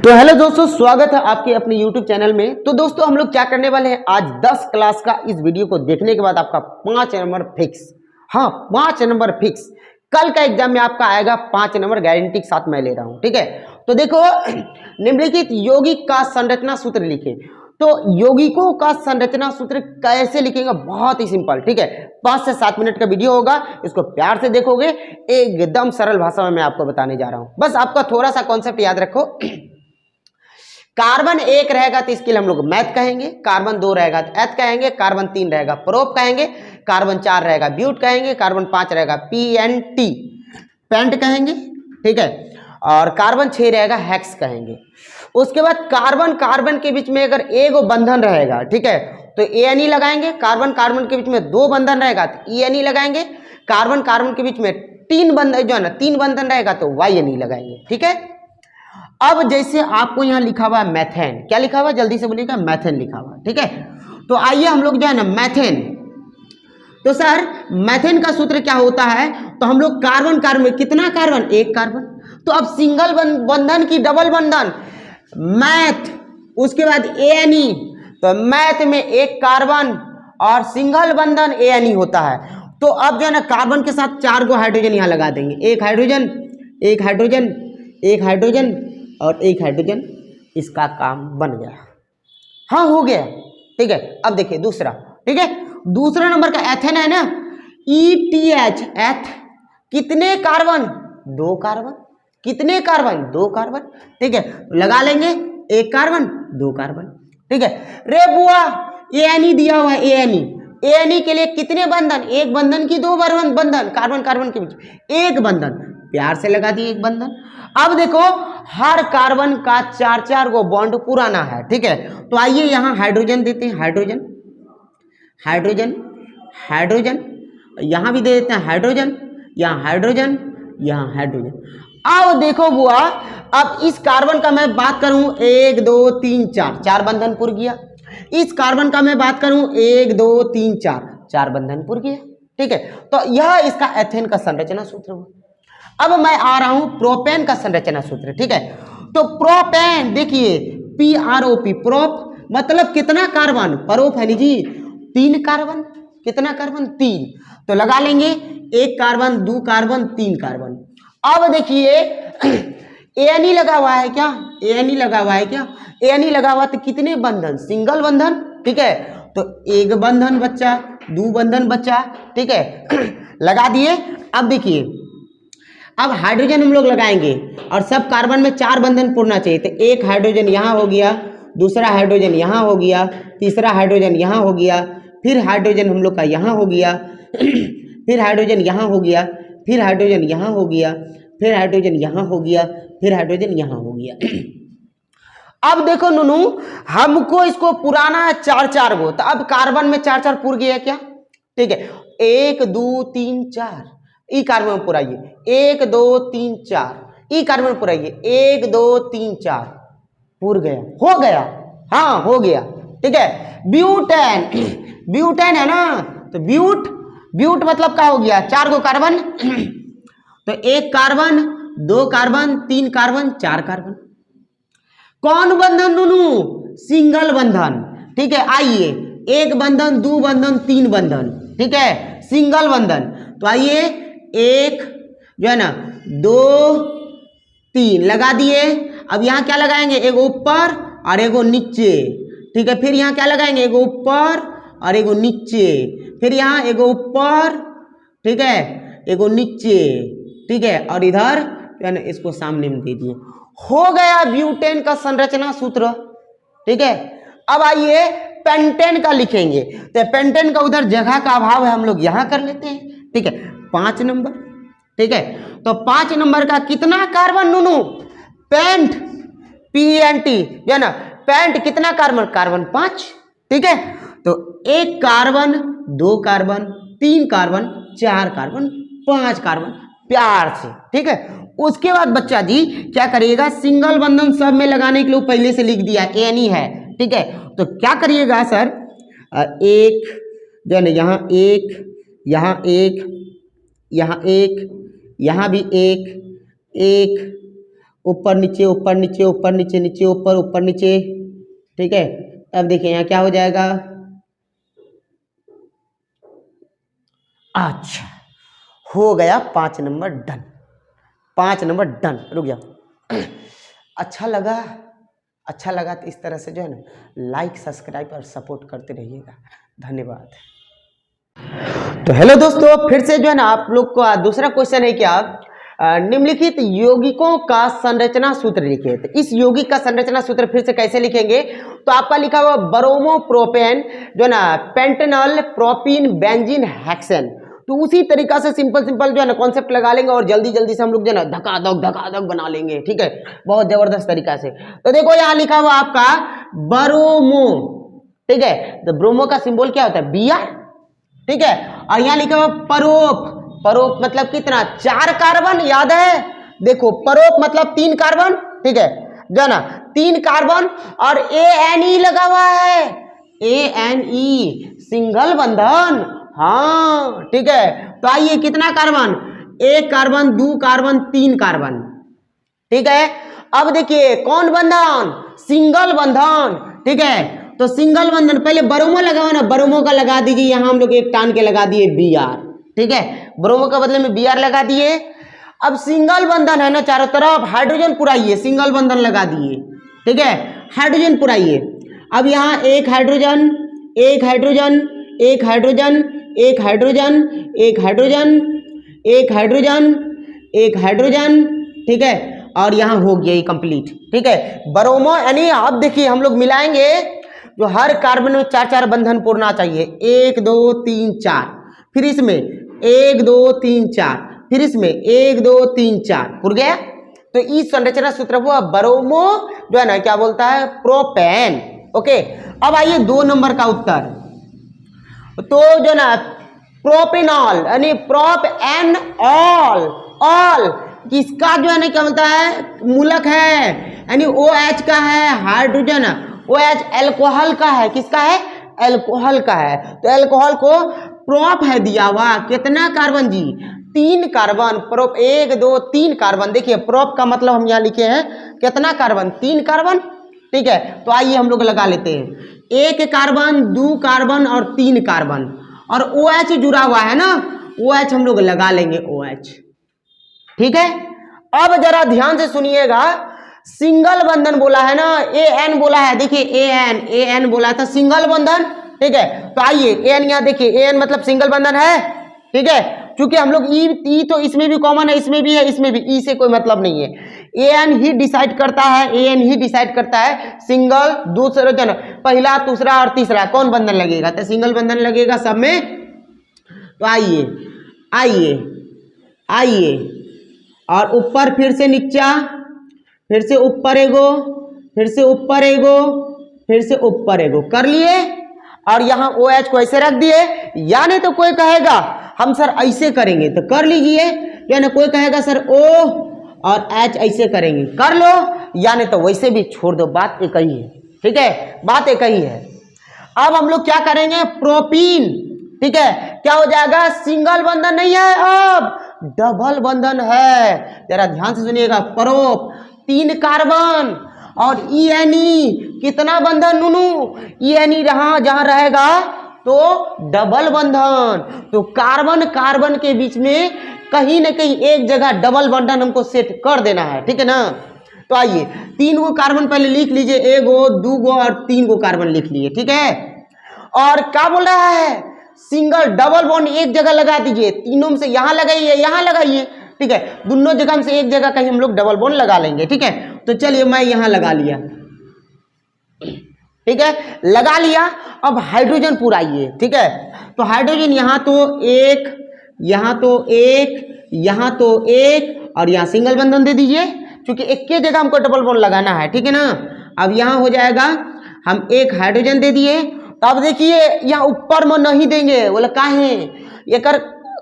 तो हेलो दोस्तों, स्वागत है आपके अपने YouTube चैनल में। तो दोस्तों हम लोग क्या करने वाले हैं, आज 10 क्लास का इस वीडियो को देखने के बाद आपका 5 नंबर फिक्स। हाँ, 5 नंबर फिक्स। कल का एग्जाम में आपका आएगा 5 नंबर गारंटी के साथ मैं ले रहा हूं। ठीक है, तो देखो निम्नलिखित यौगिक का संरचना सूत्र लिखे। तो यौगिकों का संरचना सूत्र कैसे लिखेंगे, बहुत ही सिंपल। ठीक है, 5 से 7 मिनट का वीडियो होगा, इसको प्यार से देखोगे, एकदम सरल भाषा में मैं आपको बताने जा रहा हूं। बस आपका थोड़ा सा कॉन्सेप्ट याद रखो। कार्बन 1 रहेगा तो इसके लिए हम लोग मैथ कहेंगे, कार्बन 2 रहेगा तो एथ कहेंगे, कार्बन 3 रहेगा प्रोप कहेंगे, कार्बन 4 रहेगा ब्यूट कहेंगे, कार्बन 5 रहेगा पीएनटी पेंट कहेंगे। ठीक है, और कार्बन 6 रहेगा हेक्स कहेंगे। उसके बाद कार्बन कार्बन के बीच में अगर एक बंधन रहेगा, ठीक है, तो एएनई लगाएंगे। कार्बन कार्बन के बीच में 2 बंधन रहेगा तो ईएनई लगाएंगे। कार्बन कार्बन के बीच में 3 बंधन जो है ना 3 बंधन रहेगा तो वाईएनई लगाएंगे। ठीक है, अब जैसे आपको यहां लिखा हुआ है मैथेन, क्या लिखा हुआ है जल्दी से बोलिएगा, मैथेन लिखा हुआ। ठीक है, तो आइए हम लोग जो है ना मैथेन, तो सर मैथेन का सूत्र क्या होता है, तो हम लोग कार्बन कार्बन में कितना कार्बन, एक कार्बन। तो अब सिंगल बंधन की डबल बंधन मैथ, उसके बाद एएनई, तो मैथ में एक कार्बन और सिंगल बंधन एएनई होता है। तो अब जो है ना कार्बन के साथ 4 गो हाइड्रोजन यहां लगा देंगे, एक हाइड्रोजन, एक हाइड्रोजन, एक हाइड्रोजन और एक हाइड्रोजन। इसका काम बन गया। हाँ, हो गया। ठीक है, अब देखिए दूसरा। ठीक है, दूसरा नंबर का एथेन है ना, ETH एथ, कितने कार्बन, 2 कार्बन, कितने कार्बन, 2 कार्बन। ठीक है, लगा लेंगे एक कार्बन 2 कार्बन। ठीक है, रे बुआ एएनई दिया हुआ है, एएनई, एएनई के लिए कितने बंधन, एक बंधन की 2 बंधन, कार्बन कार्बन के बीच एक बंधन, प्यार से लगा दिए एक बंधन। अब देखो हर कार्बन का 4-4 गो बॉन्ड पुराना है। ठीक है, तो आइए यहां हाइड्रोजन देते हैं, हाइड्रोजन, हाइड्रोजन, हाइड्रोजन, यहां भी दे देते हैं हाइड्रोजन, यहां हाइड्रोजन, यहां हाइड्रोजन। अब देखो बुआ, अब इस कार्बन का मैं बात करूं 1 2 3 4, 4 बंधन पुर गया। इस कार्बन का मैं बात करूं 1 2 3 4, 4 बंधन पुर गया। ठीक है, तो यह इसका एथेन का संरचना सूत्र हुआ। अब मैं आ रहा हूं प्रोपेन का संरचना सूत्र। ठीक है, तो प्रोपेन देखिए, PROP, प्रोप मतलब कितना कार्बन, प्रोप है जी 3 कार्बन, कितना कार्बन 3, तो लगा लेंगे एक कार्बन, 2 कार्बन, 3 कार्बन। अब देखिए एएनई लगा हुआ है क्या, एएनई लगा हुआ है क्या, एएनई लगा हुआ तो कितने बंधन, सिंगल बंधन। ठीक है, तो एक बंधन बच्चा, 2 बंधन बच्चा। ठीक है लगा दिए। अब देखिए, अब हाइड्रोजन हम लोग लगाएंगे और सब कार्बन में 4 बंधन पूरना चाहिए। तो एक हाइड्रोजन यहाँ हो गया, दूसरा हाइड्रोजन यहाँ हो गया, तीसरा हाइड्रोजन यहाँ हो गया, फिर हाइड्रोजन हम लोग का यहाँ हो गया फिर हाइड्रोजन यहाँ हो गया, फिर हाइड्रोजन यहाँ हो गया, फिर हाइड्रोजन यहाँ हो गया, फिर हाइड्रोजन यहाँ हो गया अब देखो नुनू, हमको इसको पुराना है 4-4 गो, तो अब कार्बन में 4-4 पुर गया क्या। ठीक है, 1 2 3 4, ई कार्बन में पुराइए, 1 2 3 4, ई कार्बन में पुराइए, 1 2 3 4, पुर गया, हो गया, हाँ हो गया। ठीक है, ब्यूटेन, ब्यूटेन है ना, तो ब्यूट, ब्यूट मतलब क्या हो गया, 4 गो कार्बन तो 1 कार्बन, 2 कार्बन, 3 कार्बन, 4 कार्बन। कौन बंधन नुनू, सिंगल बंधन। ठीक है, आइए 1 बंधन, 2 बंधन, 3 बंधन। ठीक है, सिंगल बंधन। तो आइए 1 जो है ना 2 3 लगा दिए। अब यहाँ क्या लगाएंगे, एगो ऊपर और एगो नीचे। ठीक है, फिर यहाँ क्या लगाएंगे, एगो ऊपर और एगो नीचे, फिर यहाँ एगो ऊपर, ठीक है, एगो नीचे। ठीक है, और इधर जो है ना इसको सामने में दे दिए, हो गया ब्यूटेन का संरचना सूत्र। ठीक है, अब आइए पेंटेन का लिखेंगे। तो पेंटेन का उधर जगह का अभाव है, हम लोग यहां कर लेते हैं। ठीक है, 5 नंबर। ठीक है, तो 5 नंबर का कितना कार्बन नुनू, पेंट, PNT जो है ना, पेंट कितना कार्बन, कार्बन 5। ठीक है, तो 1 carbon, 2 carbon, 3 carbon, 4 carbon, 5 carbon, प्यार से। ठीक है, उसके बाद बच्चा जी क्या करिएगा, सिंगल बंधन सब में लगाने के लिए पहले से लिख दिया, एएनई है। ठीक है, तो क्या करिएगा सर, एक जो है ना यहाँ एक, यहाँ एक, यहाँ एक, यहाँ भी एक, एक, ऊपर नीचे ऊपर नीचे ऊपर नीचे नीचे ऊपर नीचे, ठीक है। अब देखिए यहाँ क्या हो जाएगा, अच्छा हो गया 5 नंबर डन, 5 नंबर डन। रुक जाओ, अच्छा लगा तो इस तरह से जो है ना लाइक सब्सक्राइब और सपोर्ट करते रहिएगा। धन्यवाद। तो हेलो दोस्तों, फिर से जो है ना आप लोग को दूसरा क्वेश्चन है क्या, निम्नलिखित यौगिकों का संरचना सूत्र लिखिए। तो इस यौगिक का संरचना सूत्र फिर से कैसे लिखेंगे, तो आपका लिखा हुआ ब्रोमो प्रोपेन जो है ना पेंटेनॉल प्रोपीन बेंजीन हेक्सेन। तो उसी तरीका से सिंपल जो है ना कॉन्सेप्ट लगा लेंगे और जल्दी से हम लोग जो है ना धकाधक बना लेंगे, ठीक है, बहुत जबरदस्त तरीका से। तो देखो यहाँ लिखा हुआ आपका ब्रोमो, ठीक है। तो ब्रोमो का सिंबल क्या होता है, Br, ठीक है। और यहाँ लिखा हुआ परोप मतलब कितना, 4 कार्बन, याद है। देखो परोप मतलब 3 कार्बन, ठीक है, जो ना 3 कार्बन और ANE लगा हुआ है, ANE सिंगल बंधन, हाँ ठीक है। तो आइए कितना कार्बन, 1 कार्बन 2 कार्बन 3 कार्बन, ठीक है। अब देखिए कौन बंधन, सिंगल बंधन, ठीक है। तो सिंगल बंधन पहले ब्रोमो लगा हुआ ना, ब्रोमो का लगा दीजिए, यहां हम लोग एक टान के लगा दिए Br, ठीक है, ब्रोमो का बदले में Br लगा दिए। अब सिंगल बंधन है ना चारों तरफ, हाइड्रोजन पुराइए, सिंगल बंधन लगा दिए, ठीक है, हाइड्रोजन पुराइए। अब यहाँ एक हाइड्रोजन एक हाइड्रोजन एक हाइड्रोजन एक हाइड्रोजन एक हाइड्रोजन एक हाइड्रोजन एक हाइड्रोजन, ठीक है। और यहाँ हो गया ये कंप्लीट, ठीक है, ब्रोमो यानी। अब देखिए हम लोग मिलाएंगे, जो हर कार्बन में 4 बंधन पूर्णा चाहिए, 1 2 3 4, फिर इसमें 1 2 3 4, फिर इसमें 1 2 3 4 पुर गया। तो इस संरचना सूत्र हुआ ब्रोमो जो है ना क्या बोलता है, प्रोपेन, ओके। अब आइए 2 नंबर का उत्तर, तो जो ना प्रोपेनॉल यानी प्रोपेनॉल, ऑल किसका जो है ना क्या बोलता है, मूलक है, यानी OH का है, हाइड्रोजन OH एल्कोहल का है, किसका है, एल्कोहल का है। तो एल्कोहल को प्रोप है दिया हुआ, कितना कार्बन जी, 3 कार्बन, प्रोप 1 2 3 कार्बन। देखिए प्रोप का मतलब हम यहाँ लिखे हैं कितना कार्बन, 3 कार्बन, ठीक है। तो आइए हम लोग लगा लेते हैं, 1 कार्बन 2 कार्बन और 3 कार्बन, और OH जुड़ा हुआ है ना, OH हम लोग लगा लेंगे, OH, ठीक है। अब जरा ध्यान से सुनिएगा, सिंगल बंधन बोला है ना, AN बोला है, देखिए AN बोला था सिंगल बंधन, ठीक है। तो आइए AN यहाँ देखिए, AN मतलब सिंगल बंधन है, ठीक है। क्योंकि हम लोग ई तो इसमें भी कॉमन है, इसमें भी है, इसमें भी, ई से कोई मतलब नहीं है, AN ही डिसाइड करता है, AN ही डिसाइड करता है सिंगल दूसरा जन, पहला दूसरा और तीसरा कौन बंधन लगेगा, तो सिंगल बंधन लगेगा सब में। तो आइए आइए आइए, और ऊपर फिर से नीचा, फिर से ऊपर एगो, फिर से ऊपर एगो, फिर से ऊपर एगो कर लिए, और यहाँ OH को ऐसे रख दिए। या नहीं तो कोई कहेगा हम सर ऐसे करेंगे, तो कर लीजिए, या ना कोई कहेगा सर O और H ऐसे करेंगे, कर लो, या नहीं तो वैसे भी छोड़ दो, बात एक ही है, ठीक है, बात एक ही है। अब हम लोग क्या करेंगे, प्रोपीन, ठीक है, क्या हो जाएगा, सिंगल बंधन नहीं है, अब डबल बंधन है, जरा ध्यान से सुनिएगा, प्रोप 3 कार्बन और ENE कितना बंधन नूनू, ENE जहां रहेगा तो डबल बंधन। तो कार्बन कार्बन के बीच में कहीं ना कहीं एक जगह डबल बंधन हमको सेट कर देना है, ठीक है ना। तो आइए 3 गो कार्बन पहले लिख लीजिए, 1 गो 2 गो और 3 गो कार्बन लिख लिए, ठीक है। और क्या बोल रहा है, सिंगल डबल बॉन्ड एक जगह लगा दीजिए, तीनों में से यहाँ लगाइए यहाँ लगाइए, ठीक है, दोनों जगह से एक जगह कहीं हम लोग डबल बॉन्ड लगा लेंगे, ठीक है। तो चलिए मैं यहाँ लगा लिया, ठीक है, लगा लिया। अब हाइड्रोजन पुराइए, ठीक है। तो हाइड्रोजन यहाँ तो एक, यहाँ तो एक, यहाँ तो एक, और यहाँ सिंगल बंधन दे दीजिए, क्योंकि एक के जगह हमको डबल बॉन्ड लगाना है, ठीक है ना। अब यहाँ हो जाएगा, हम एक हाइड्रोजन दे दिए। तो अब देखिए यहाँ ऊपर में नहीं देंगे, बोले काहे, एक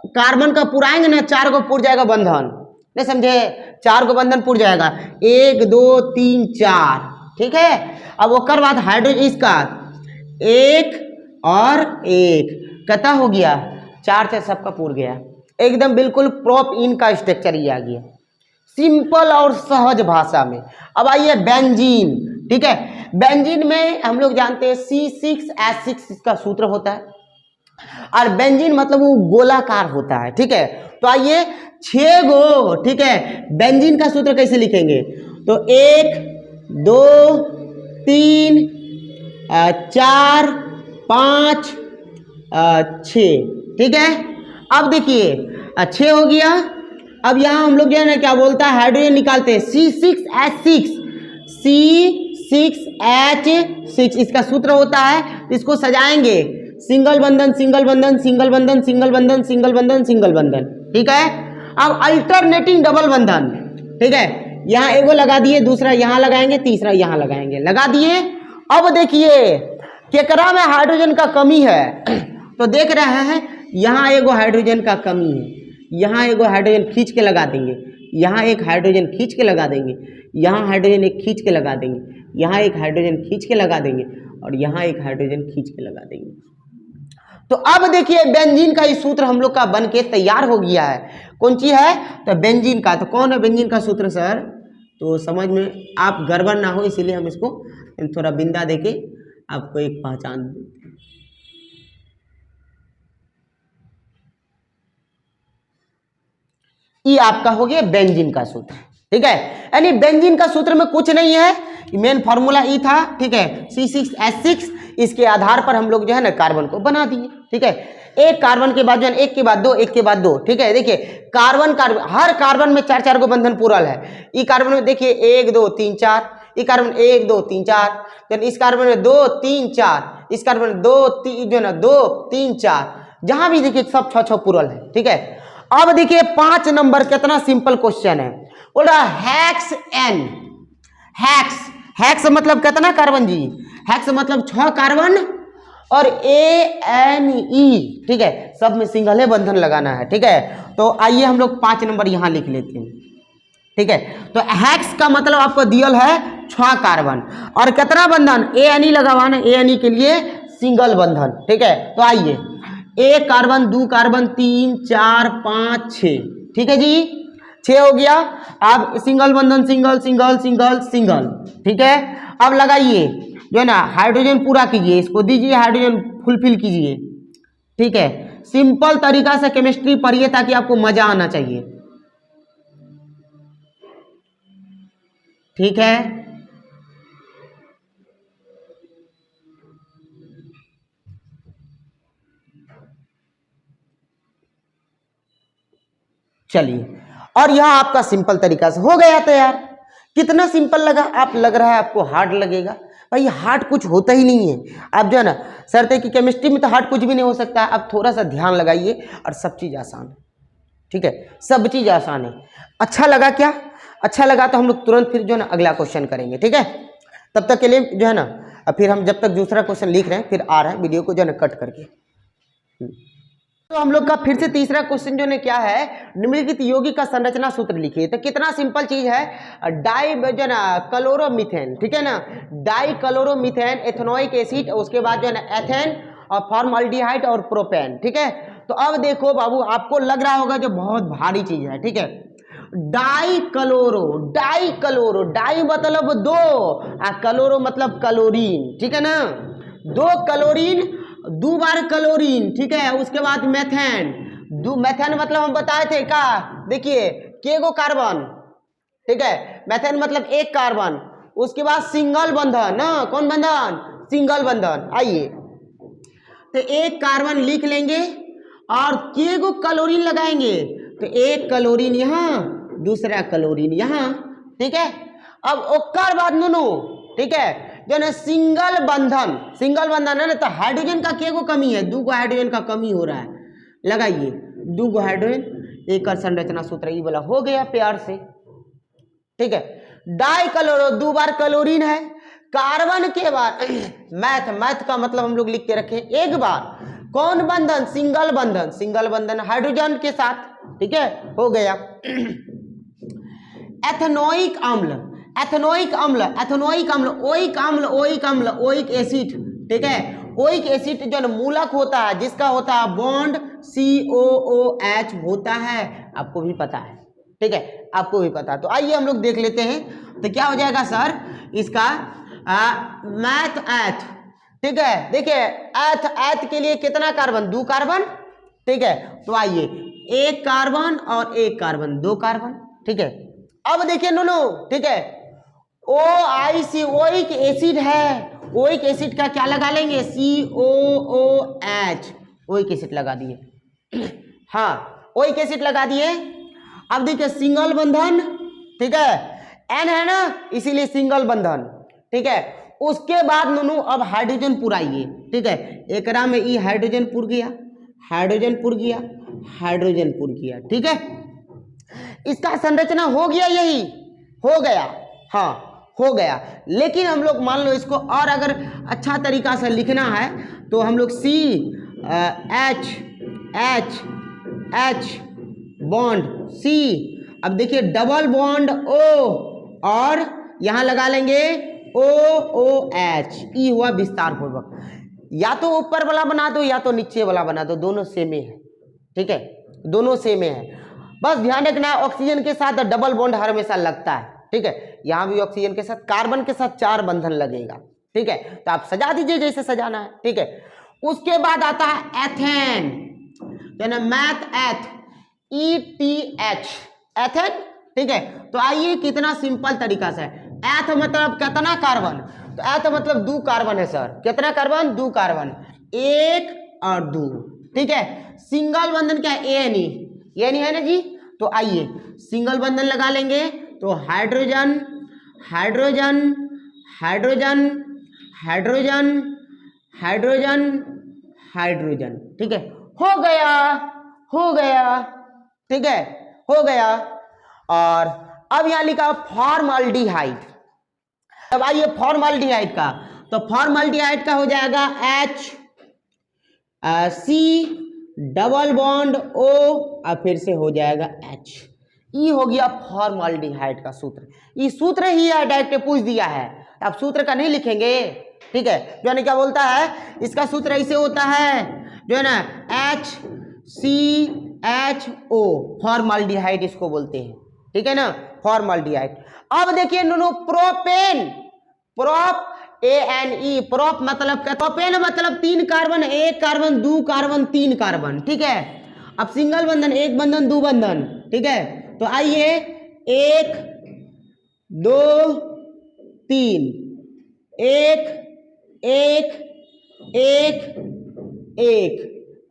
कार्बन का पुराएंगे ना, 4 को पुर जाएगा बंधन, नहीं समझे, 4 को बंधन पुर जाएगा, 1 2 3 4, ठीक है। अब ओकर बाद हाइड्रोजन इसका 1 और 1 कता हो गया, 4 से सबका पुर गया, एकदम बिल्कुल प्रोप इन का स्ट्रक्चर ही आ गया, सिंपल और सहज भाषा में। अब आइए बेंजीन, ठीक है। बेंजीन में हम लोग जानते हैं C6H6 इसका सूत्र होता है, और बेंजीन मतलब वो गोलाकार होता है, ठीक है। तो आइए 6 गो, ठीक है, बेंजीन का सूत्र कैसे लिखेंगे, तो 1 2 3 4 5 6, ठीक है। अब देखिए 6 हो गया। अब यहाँ हम लोग जो है ना क्या बोलता है, हाइड्रोजन निकालते हैं C6H6, C6H6 इसका सूत्र होता है। इसको सजाएंगे, सिंगल बंधन सिंगल बंधन सिंगल बंधन सिंगल बंधन सिंगल बंधन सिंगल बंधन, ठीक है। अब अल्टरनेटिंग डबल बंधन, ठीक है, यहाँ एगो लगा दिए, दूसरा यहाँ लगाएंगे, तीसरा यहाँ लगाएंगे, लगा दिए। अब देखिए केकरा में हाइड्रोजन का कमी है, तो देख रहे हैं यहाँ एगो हाइड्रोजन का कमी है, यहाँ एगो हाइड्रोजन खींच के लगा देंगे, यहाँ एक हाइड्रोजन खींच के लगा देंगे, यहाँ हाइड्रोजन एक खींच के लगा देंगे, यहाँ एक हाइड्रोजन खींच के लगा देंगे, और यहाँ एक हाइड्रोजन खींच के लगा देंगे। तो अब देखिए बेंजीन का इस सूत्र हम लोग का बन के तैयार हो गया है। कौन सी है, तो बेंजीन का। तो कौन है बेंजीन का सूत्र सर, तो समझ में आप गड़बड़ ना हो इसीलिए हम इसको थोड़ा बिंदा देके आपको एक पहचान देते हैं। ये आपका हो गया बेंजीन का सूत्र, ठीक है। यानी बेंजीन का सूत्र में कुछ नहीं है, मेन फॉर्मूला ई था, ठीक है, C6H6। इसके आधार पर हम लोग जो है ना कार्बन को बना दिए, ठीक है। एक कार्बन के बाद जो है एक के बाद दो, एक के बाद दो, ठीक है। देखिए कार्बन हर कार्बन में 4 4 गो बंधन पूरल है। ई कार्बन में देखिए 1 2 3 4, ई कार्बन 1 2 3 4, देन इस कार्बन में 2 3 4, इस कार्बन में 2 3 जो ना 2 3 4, जहां भी देखिए सब 6 6 पूरल है, ठीक है। अब देखिए 5 नंबर कितना सिंपल क्वेश्चन है, बोल रहा हेक्स एन। हेक्स मतलब कितना कार्बन जी, हेक्स मतलब 6 कार्बन और ANE, ठीक है, सब में सिंगल बंधन लगाना है, ठीक है। तो आइए हम लोग 5 नंबर यहां लिख लेते हैं, ठीक है। तो हेक्स का मतलब आपको दियल है 6 कार्बन और कितना बंधन, ANE लगावाना, ANE के लिए सिंगल बंधन, ठीक है। तो आइए 1 कार्बन 2 कार्बन 3 4 5 6, ठीक है जी, 6 हो गया। अब सिंगल बंधन सिंगल सिंगल सिंगल सिंगल, ठीक है। अब लगाइए जो है ना हाइड्रोजन पूरा कीजिए, इसको दीजिए हाइड्रोजन फुलफिल कीजिए, ठीक है। सिंपल तरीका से केमिस्ट्री पढ़िए ताकि आपको मजा आना चाहिए, ठीक है। चलिए, और यह आपका सिंपल तरीका से हो गया तैयार। कितना सिंपल लगा, आप लग रहा है आपको हार्ड लगेगा, भाई हार्ड कुछ होता ही नहीं है। आप जो है ना सर थे कि केमिस्ट्री में तो हार्ड कुछ भी नहीं हो सकता है। आप थोड़ा सा ध्यान लगाइए और सब चीज़ आसान है, ठीक है, सब चीज़ आसान है। अच्छा लगा क्या, अच्छा लगा तो हम लोग तुरंत फिर जो है ना अगला क्वेश्चन करेंगे, ठीक है। तब तक के लिए जो है ना फिर हम जब तक दूसरा क्वेश्चन लिख रहे हैं फिर आ रहे हैं, वीडियो को जो है ना कट करके। तो हम लोग का फिर से तीसरा क्वेश्चन जो है क्या है, निम्नलिखित यौगिक का संरचना सूत्र लिखिए। तो कितना सिंपल चीज है, डाई जो ना क्लोरोमीथेन, ठीक है ना, डाई क्लोरोमीथेन, एथेनोइक एसिड, उसके बाद जो है ना एथेन और फॉर्मल्डिहाइड और प्रोपेन, ठीक है। तो अब देखो बाबू आपको लग रहा होगा जो बहुत भारी चीज है, ठीक है। Dichloro, dichloro, di मतलब 2 और क्लोरो मतलब क्लोरीन, ठीक है ना, 2 क्लोरीन, 2 बार क्लोरीन, ठीक है। उसके बाद मेथेन, मेथेन मतलब हम बताए थे का, देखिए केगो कार्बन, ठीक है, मेथेन मतलब 1 कार्बन, उसके बाद सिंगल बंधन ना, कौन बंधन, सिंगल बंधन। आइए तो 1 कार्बन लिख लेंगे और केगो क्लोरीन लगाएंगे, तो 1 क्लोरीन यहाँ, दूसरा क्लोरीन यहाँ, ठीक है। अब ओकर बाद नो, ठीक है, जो ना सिंगल बंधन, सिंगल बंधन है ना, तो हाइड्रोजन का केगो कमी है, 2 हाइड्रोजन का कमी हो रहा है, लगाइए 2 हाइड्रोजन, एक संरचना सूत्र ये वाला हो गया प्यार से, ठीक है। डाई क्लोरो, 2 बार क्लोरीन है, कार्बन के बाद मैथ का मतलब हम लोग लिख के रखे 1 बार, कौन बंधन, सिंगल बंधन, सिंगल बंधन हाइड्रोजन के साथ, ठीक है, हो गया। एथेनोइक अम्ल, एथेनोइक अम्ल, एथेनोइक अम्ल, ओइक अम्ल, ओइक अम्ल, ओइक एसिड, ठीक है। ओइक एसिड जो मूलक होता है, जिसका होता है बॉन्ड COOH होता है, आपको भी पता है, ठीक है, आपको भी पता। तो आइए हम लोग देख लेते हैं। तो क्या हो जाएगा सर इसका मैथ एथ, ठीक है। देखिए एथ एथ के लिए कितना कार्बन, 2 कार्बन, ठीक है। तो आइए 1 कार्बन और 1 कार्बन, 2 कार्बन, ठीक है। अब देखिए नो, ठीक है, OIC ओइक एसिड है, ओइक एसिड का क्या लगा लेंगे, COOH, ओइक एसिड लगा दिए। हाँ ओइक एसिड लगा दिए। अब देखिए सिंगल बंधन, ठीक है, N है ना, इसीलिए सिंगल बंधन, ठीक है। उसके बाद नुनू अब हाइड्रोजन पुराइए, ठीक है। एकरा में ई हाइड्रोजन पुर गया, हाइड्रोजन पुर गया, हाइड्रोजन पुर गया, ठीक है। इसका संरचना हो गया, यही हो गया, हाँ हो गया। लेकिन हम लोग मान लो इसको और अगर अच्छा तरीका से लिखना है तो हम लोग CH बॉन्ड C, अब देखिए डबल बॉन्ड O और यहां लगा लेंगे OOH, ई हुआ विस्तार पूर्वक। या तो ऊपर वाला बना दो या तो नीचे वाला बना दो, दोनों सेम है, ठीक है, दोनों सेम है। बस ध्यान रखना ऑक्सीजन के साथ डबल बॉन्ड हमेशा लगता है, ठीक है। यहां भी ऑक्सीजन के साथ, कार्बन के साथ 4 बंधन लगेगा, ठीक है। तो आप सजा दीजिए जैसे सजाना है, ठीक है। उसके बाद आता है एथेन, तो मैथ एथ, ETH, एथेन, ठीक है। तो आइए कितना सिंपल तरीका से, एथ मतलब कितना कार्बन, तो एथ मतलब 2 कार्बन है सर, कितना कार्बन, 2 कार्बन, 1 और 2, ठीक है। सिंगल बंधन क्या है, ANE, ये नहीं है ना जी। तो आइए सिंगल बंधन लगा लेंगे, तो hydrogen hydrogen hydrogen hydrogen hydrogen hydrogen, ठीक है। हो गया, हो गया, ठीक है, हो गया। और अब यहां लिखा फॉर्मल्डिहाइड। अब आइए फॉर्मल्डिहाइड का, तो फॉर्मल्डिहाइड का हो जाएगा HC डबल बॉन्ड O और फिर से हो जाएगा H। ये हो गया फॉर्मल्डिहाइड का सूत्र। ये सूत्र ही है, डायरेक्ट पूछ दिया है, आप सूत्र का नहीं लिखेंगे, ठीक है। जो है क्या बोलता है, इसका सूत्र ऐसे होता है जो है ना HCHO, फॉर्मल्डिहाइड इसको बोलते हैं, ठीक है ना, फॉर्मल्डिहाइड। अब देखिए no propane, prop ANE, prop मतलब क्या, प्रोपेन मतलब 3 कार्बन, 1 कार्बन, 2 कार्बन, 3 कार्बन, ठीक है। अब सिंगल बंधन, 1 बंधन, 2 बंधन, ठीक है। तो आइए 1 2 3, 1 1 1 1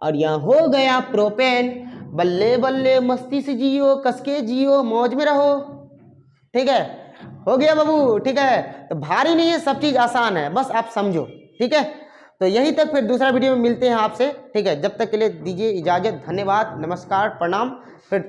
और यहां हो गया प्रोपेन। बल्ले बल्ले मस्ती से जियो, कसके जियो, मौज में रहो, ठीक है। हो गया बाबू, ठीक है। तो भारी नहीं है, सब चीज आसान है, बस आप समझो, ठीक है। तो यहीं तक, फिर दूसरा वीडियो में मिलते हैं आपसे, ठीक है। जब तक के लिए दीजिए इजाजत, धन्यवाद, नमस्कार, प्रणाम, फिर